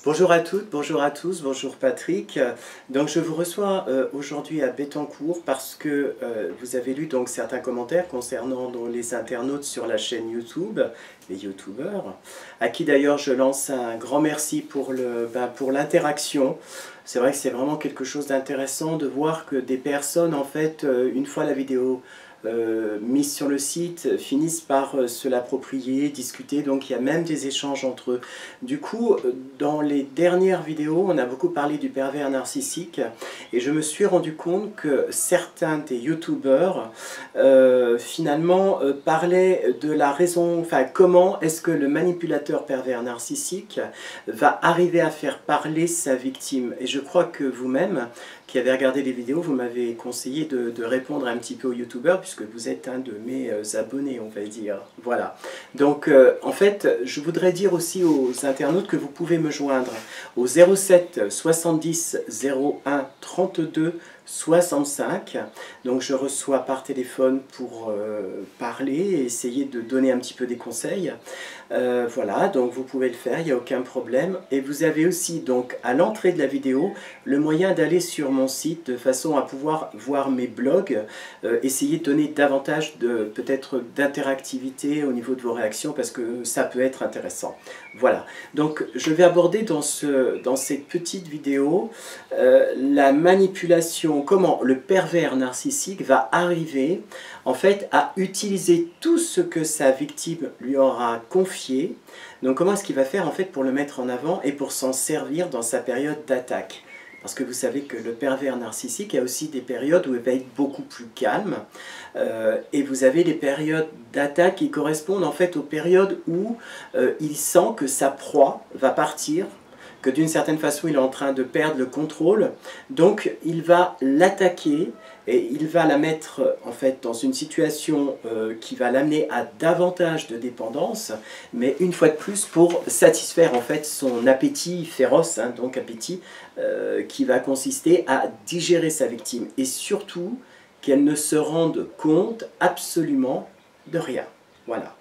Bonjour à toutes, bonjour à tous, bonjour Patrick. Donc je vous reçois aujourd'hui à Bettencourt parce que vous avez lu donc certains commentaires concernant donc, les internautes sur la chaîne YouTube, les youtubeurs, à qui d'ailleurs je lance un grand merci pour l'interaction. C'est vrai que c'est vraiment quelque chose d'intéressant de voir que des personnes, en fait, une fois la vidéo mise sur le site, finissent par se l'approprier, discuter, donc il y a même des échanges entre eux. Du coup, dans les dernières vidéos, on a beaucoup parlé du pervers narcissique, et je me suis rendu compte que certains des youtubeurs, finalement, parlaient de la raison, enfin, comment est-ce que le manipulateur pervers narcissique va arriver à faire parler sa victime. Et je crois que vous-même, qui avez regardé les vidéos, vous m'avez conseillé de répondre un petit peu aux youtubeurs, puisque vous êtes un de mes abonnés, on va dire. Voilà. Donc, en fait, je voudrais dire aussi aux internautes que vous pouvez me joindre au 07 70 01 32 65. Donc, je reçois par téléphone pour parler et essayer de donner un petit peu des conseils. Voilà, donc vous pouvez le faire, il n'y a aucun problème. Et vous avez aussi, donc, à l'entrée de la vidéo, le moyen d'aller sur mon site de façon à pouvoir voir mes blogs, essayer de donner davantage peut-être d'interactivité au niveau de vos réactions parce que ça peut être intéressant. Voilà, donc je vais aborder dans cette petite vidéo la manipulation, comment le pervers narcissique va arriver en fait à utiliser tout ce que sa victime lui aura confié. Donc comment est-ce qu'il va faire en fait pour le mettre en avant et pour s'en servir dans sa période d'attaque. Parce que vous savez que le pervers narcissique a aussi des périodes où il va être beaucoup plus calme. Et vous avez des périodes d'attaque qui correspondent en fait aux périodes où il sent que sa proie va partir, que d'une certaine façon il est en train de perdre le contrôle. Donc il va l'attaquer et il va la mettre en fait dans une situation qui va l'amener à davantage de dépendance, mais une fois de plus pour satisfaire en fait son appétit féroce, hein, donc appétit qui va consister à digérer sa victime et surtout qu'elle ne se rende compte absolument de rien. Voilà.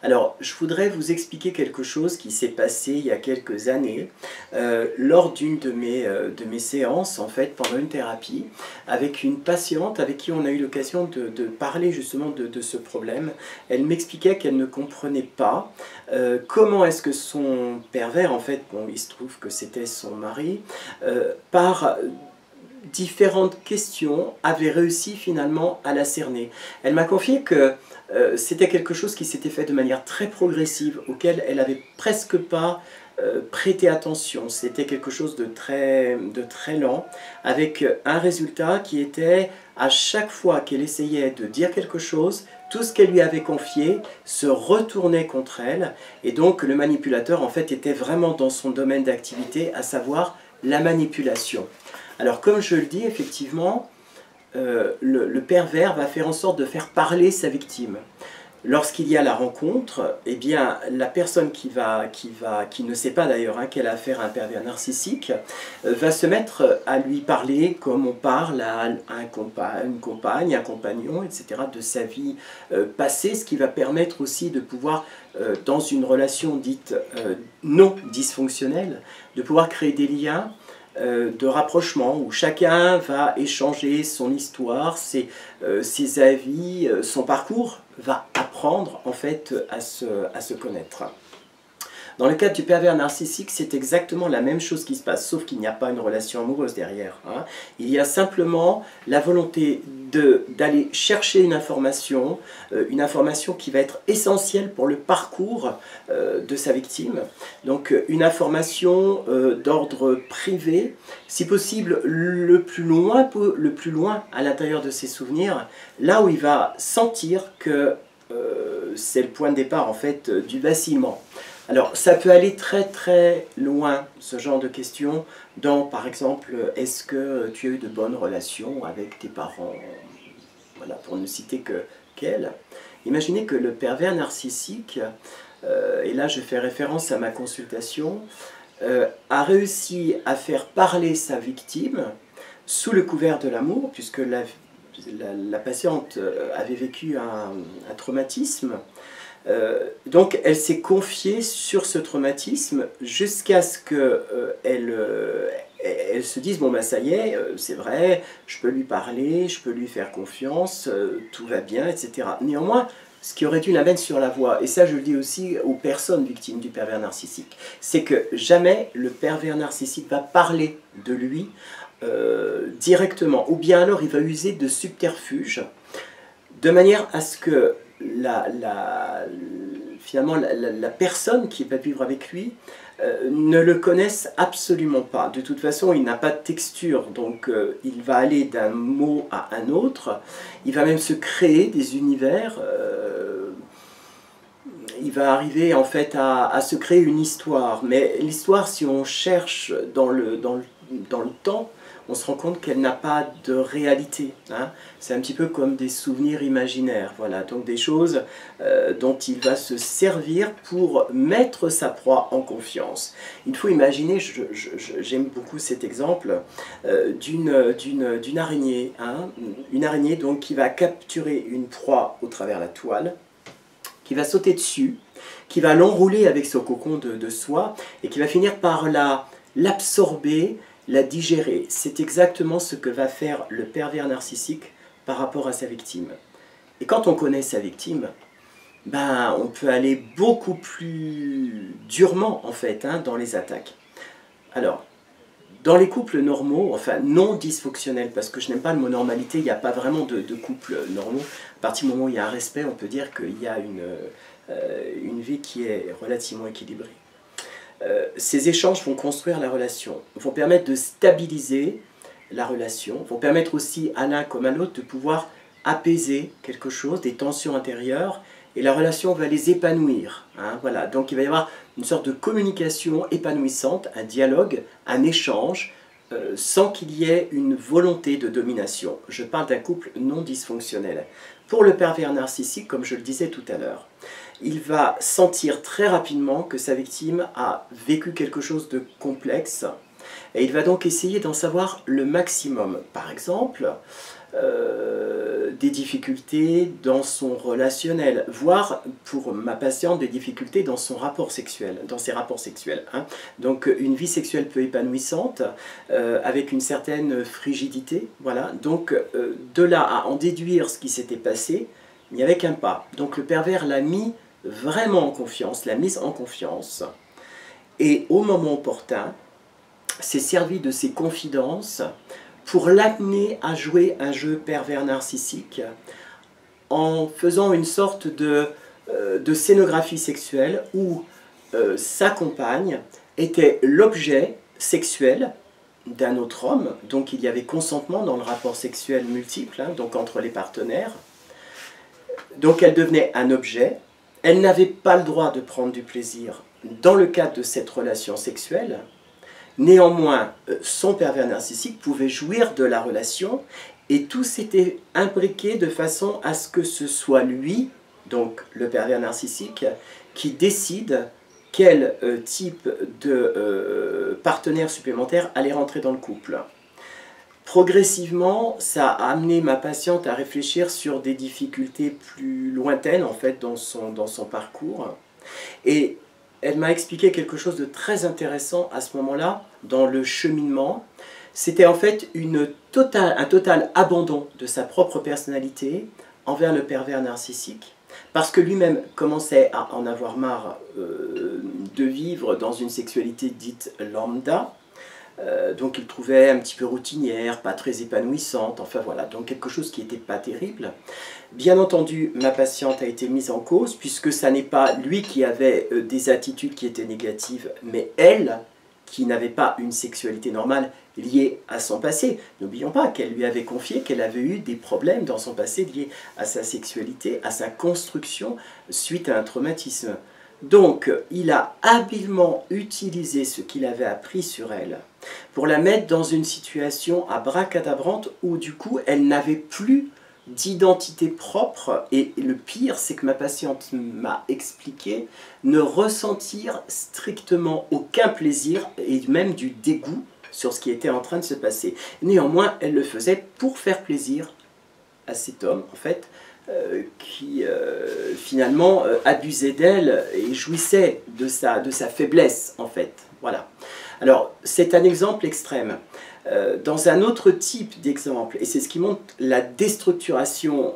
Alors, je voudrais vous expliquer quelque chose qui s'est passé il y a quelques années lors d'une de mes séances, en fait, pendant une thérapie, avec une patiente avec qui on a eu l'occasion de parler justement de ce problème. Elle m'expliquait qu'elle ne comprenait pas comment est-ce que son pervers, en fait, bon, il se trouve que c'était son mari, par différentes questions, avait réussi finalement à la cerner. Elle m'a confié que c'était quelque chose qui s'était fait de manière très progressive, auquel elle n'avait presque pas prêté attention. C'était quelque chose de très lent, avec un résultat qui était, à chaque fois qu'elle essayait de dire quelque chose, tout ce qu'elle lui avait confié se retournait contre elle, et donc le manipulateur en fait était vraiment dans son domaine d'activité, à savoir la manipulation. Alors comme je le dis, effectivement, le pervers va faire en sorte de faire parler sa victime. Lorsqu'il y a la rencontre, eh bien, la personne qui ne sait pas d'ailleurs hein, qu'elle a affaire à un pervers narcissique, va se mettre à lui parler comme on parle à une compagne, un compagnon, etc., de sa vie passée, ce qui va permettre aussi de pouvoir, dans une relation dite non dysfonctionnelle, de pouvoir créer des liens de rapprochement où chacun va échanger son histoire, ses avis, son parcours, va apprendre en fait à se connaître. Dans le cadre du pervers narcissique, c'est exactement la même chose qui se passe, sauf qu'il n'y a pas une relation amoureuse derrière. Hein. Il y a simplement la volonté d'aller chercher une information qui va être essentielle pour le parcours de sa victime. Donc une information d'ordre privé, si possible le plus loin à l'intérieur de ses souvenirs, là où il va sentir que c'est le point de départ en fait du vacillement. Alors, ça peut aller très très loin, ce genre de questions, dans, par exemple, est-ce que tu as eu de bonnes relations avec tes parents? Voilà, pour ne citer qu'elle. Imaginez que le pervers narcissique, et là je fais référence à ma consultation, a réussi à faire parler sa victime sous le couvert de l'amour, puisque la patiente avait vécu un traumatisme. Donc elle s'est confiée sur ce traumatisme jusqu'à ce qu'elle elle se dise, bon bah ça y est, c'est vrai, je peux lui parler, je peux lui faire confiance, tout va bien, etc. Néanmoins, ce qui aurait dû la mettre sur la voie, et ça je le dis aussi aux personnes victimes du pervers narcissique, c'est que jamais le pervers narcissique va parler de lui directement, ou bien alors il va user de subterfuges, de manière à ce que finalement la personne qui va vivre avec lui ne le connaisse absolument pas. De toute façon, il n'a pas de texture, donc il va aller d'un mot à un autre, il va même se créer des univers, il va arriver en fait à se créer une histoire, mais l'histoire, si on cherche dans le temps, on se rend compte qu'elle n'a pas de réalité. Hein. C'est un petit peu comme des souvenirs imaginaires, voilà, donc des choses dont il va se servir pour mettre sa proie en confiance. Il faut imaginer, j'aime beaucoup cet exemple, d'une araignée, hein, une araignée donc, qui va capturer une proie au travers la toile, qui va sauter dessus, qui va l'enrouler avec son cocon de soie, et qui va finir par l'absorber, la digérer. C'est exactement ce que va faire le pervers narcissique par rapport à sa victime. Et quand on connaît sa victime, ben, on peut aller beaucoup plus durement en fait, hein, dans les attaques. Alors, dans les couples normaux, enfin non dysfonctionnels, parce que je n'aime pas le mot normalité, il n'y a pas vraiment de couples normaux. À partir du moment où il y a un respect, on peut dire qu'il y a une vie qui est relativement équilibrée. Ces échanges vont construire la relation, vont permettre de stabiliser la relation, vont permettre aussi à l'un comme à l'autre de pouvoir apaiser quelque chose, des tensions intérieures, et la relation va les épanouir. Hein, voilà. Donc il va y avoir une sorte de communication épanouissante, un dialogue, un échange, sans qu'il y ait une volonté de domination. Je parle d'un couple non dysfonctionnel. Pour le pervers narcissique, comme je le disais tout à l'heure, il va sentir très rapidement que sa victime a vécu quelque chose de complexe et il va donc essayer d'en savoir le maximum. Par exemple, des difficultés dans son relationnel, voire pour ma patiente des difficultés dans son rapport sexuel, dans ses rapports sexuels. Hein. Donc une vie sexuelle peu épanouissante, avec une certaine frigidité, voilà. Donc de là à en déduire ce qui s'était passé, il n'y avait qu'un pas. Donc le pervers l'a mis vraiment en confiance, l'a mise en confiance, et au moment opportun, s'est servi de ses confidences pour l'amener à jouer un jeu pervers narcissique en faisant une sorte de scénographie sexuelle où sa compagne était l'objet sexuel d'un autre homme, donc il y avait consentement dans le rapport sexuel multiple, hein, donc entre les partenaires. Donc elle devenait un objet, elle n'avait pas le droit de prendre du plaisir dans le cadre de cette relation sexuelle. Néanmoins, son pervers narcissique pouvait jouir de la relation et tout s'était imbriqué de façon à ce que ce soit lui, donc le pervers narcissique, qui décide quel type de partenaire supplémentaire allait rentrer dans le couple. Progressivement, ça a amené ma patiente à réfléchir sur des difficultés plus lointaines en fait dans son parcours. Et elle m'a expliqué quelque chose de très intéressant à ce moment-là, dans le cheminement. C'était en fait un total abandon de sa propre personnalité envers le pervers narcissique, parce que lui-même commençait à en avoir marre de vivre dans une sexualité dite lambda. Donc il trouvait un petit peu routinière, pas très épanouissante, enfin voilà, donc quelque chose qui n'était pas terrible. Bien entendu, ma patiente a été mise en cause, puisque ça n'est pas lui qui avait des attitudes qui étaient négatives, mais elle qui n'avait pas une sexualité normale liée à son passé. N'oublions pas qu'elle lui avait confié qu'elle avait eu des problèmes dans son passé liés à sa sexualité, à sa construction suite à un traumatisme. Donc, il a habilement utilisé ce qu'il avait appris sur elle pour la mettre dans une situation abracadabrante où du coup, elle n'avait plus d'identité propre, et le pire, c'est que ma patiente m'a expliqué ne ressentir strictement aucun plaisir et même du dégoût sur ce qui était en train de se passer. Néanmoins, elle le faisait pour faire plaisir à cet homme, en fait, finalement abusait d'elle et jouissait de sa faiblesse en fait. Voilà. Alors c'est un exemple extrême. Dans un autre type d'exemple, et c'est ce qui montre la déstructuration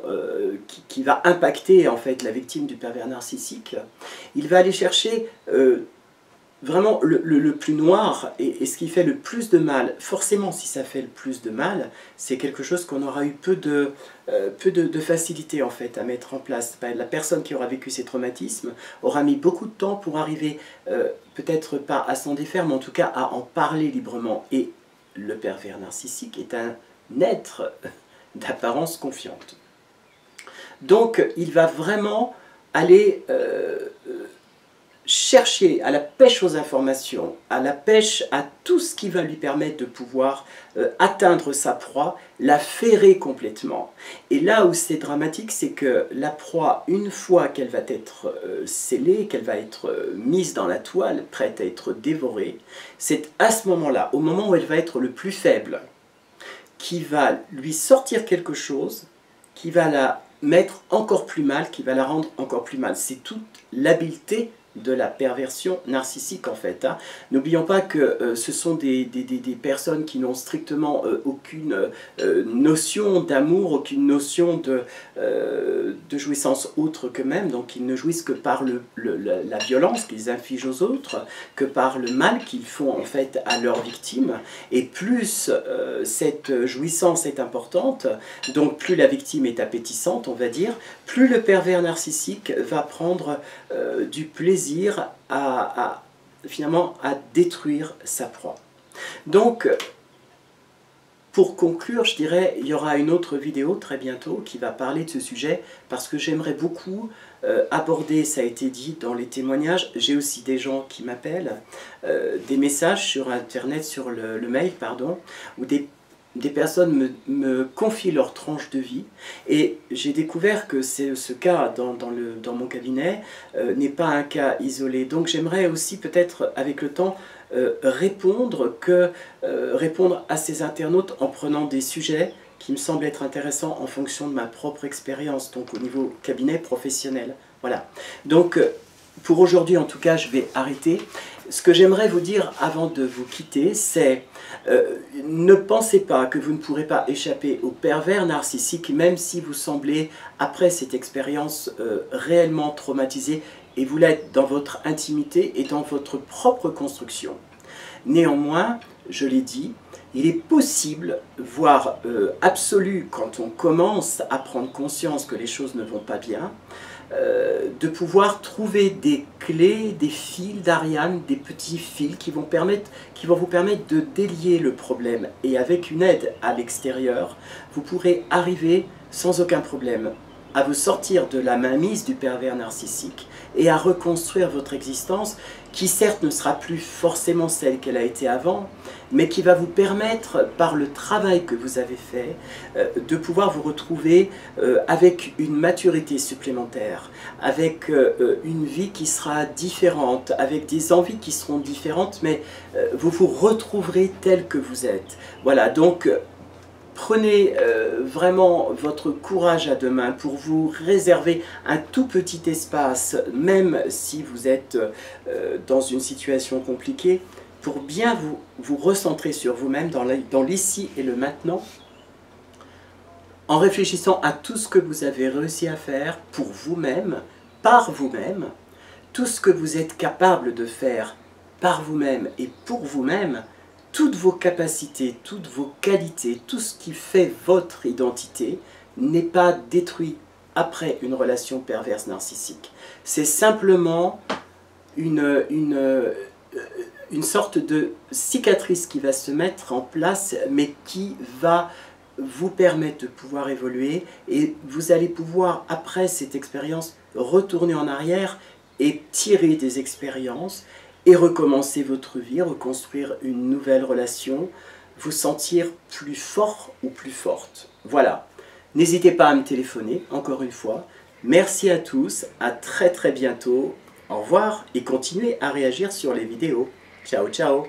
qui va impacter en fait la victime du pervers narcissique, il va aller chercher vraiment le plus noir et ce qui fait le plus de mal. Forcément, si ça fait le plus de mal, c'est quelque chose qu'on aura eu peu de facilité en fait à mettre en place. La personne qui aura vécu ces traumatismes aura mis beaucoup de temps pour arriver, peut-être pas à s'en défaire, mais en tout cas à en parler librement. Et le pervers narcissique est un être d'apparence confiante. Donc, il va vraiment aller chercher à la pêche aux informations, à la pêche à tout ce qui va lui permettre de pouvoir atteindre sa proie, la ferrer complètement. Et là où c'est dramatique, c'est que la proie, une fois qu'elle va être scellée, qu'elle va être mise dans la toile, prête à être dévorée, c'est à ce moment-là, au moment où elle va être le plus faible, qui va lui sortir quelque chose, qui va la mettre encore plus mal, qui va la rendre encore plus mal. C'est toute l'habileté de la perversion narcissique en fait. Hein. N'oublions pas que ce sont des personnes qui n'ont strictement aucune notion d'amour, aucune notion de jouissance autre qu'eux-mêmes, donc ils ne jouissent que par la violence qu'ils infligent aux autres, que par le mal qu'ils font en fait à leurs victimes, et plus cette jouissance est importante, donc plus la victime est appétissante, on va dire, plus le pervers narcissique va prendre du plaisir finalement à détruire sa proie. Donc, pour conclure, je dirais, il y aura une autre vidéo très bientôt qui va parler de ce sujet, parce que j'aimerais beaucoup aborder, ça a été dit dans les témoignages, j'ai aussi des gens qui m'appellent, des messages sur Internet, sur le mail, pardon, où des personnes me confient leur tranche de vie, et j'ai découvert que ce cas dans mon cabinet n'est pas un cas isolé. Donc j'aimerais aussi peut-être avec le temps répondre à ces internautes en prenant des sujets qui me semblent être intéressants en fonction de ma propre expérience, donc au niveau cabinet professionnel. Voilà. Donc pour aujourd'hui en tout cas je vais arrêter. Ce que j'aimerais vous dire avant de vous quitter, c'est ne pensez pas que vous ne pourrez pas échapper au pervers narcissique, même si vous semblez, après cette expérience, réellement traumatisé, et vous l'êtes dans votre intimité et dans votre propre construction. Néanmoins, je l'ai dit, il est possible, voire absolu, quand on commence à prendre conscience que les choses ne vont pas bien, de pouvoir trouver des clés, des fils d'Ariane, des petits fils qui vont vous permettre de délier le problème. Et avec une aide à l'extérieur, vous pourrez arriver sans aucun problème à vous sortir de la mainmise du pervers narcissique et à reconstruire votre existence qui certes ne sera plus forcément celle qu'elle a été avant, mais qui va vous permettre, par le travail que vous avez fait, de pouvoir vous retrouver avec une maturité supplémentaire, avec une vie qui sera différente, avec des envies qui seront différentes, mais vous vous retrouverez tel que vous êtes. Voilà, donc prenez vraiment votre courage à deux mains pour vous réserver un tout petit espace, même si vous êtes dans une situation compliquée, pour bien vous recentrer sur vous-même dans l'ici et le maintenant, en réfléchissant à tout ce que vous avez réussi à faire pour vous-même, par vous-même, tout ce que vous êtes capable de faire par vous-même et pour vous-même, toutes vos capacités, toutes vos qualités, tout ce qui fait votre identité n'est pas détruit après une relation perverse narcissique. C'est simplement une sorte de cicatrice qui va se mettre en place, mais qui va vous permettre de pouvoir évoluer, et vous allez pouvoir, après cette expérience, retourner en arrière et tirer des expériences, et recommencer votre vie, reconstruire une nouvelle relation, vous sentir plus fort ou plus forte. Voilà. N'hésitez pas à me téléphoner, encore une fois. Merci à tous, à très bientôt. Au revoir et continuez à réagir sur les vidéos. Ciao, ciao.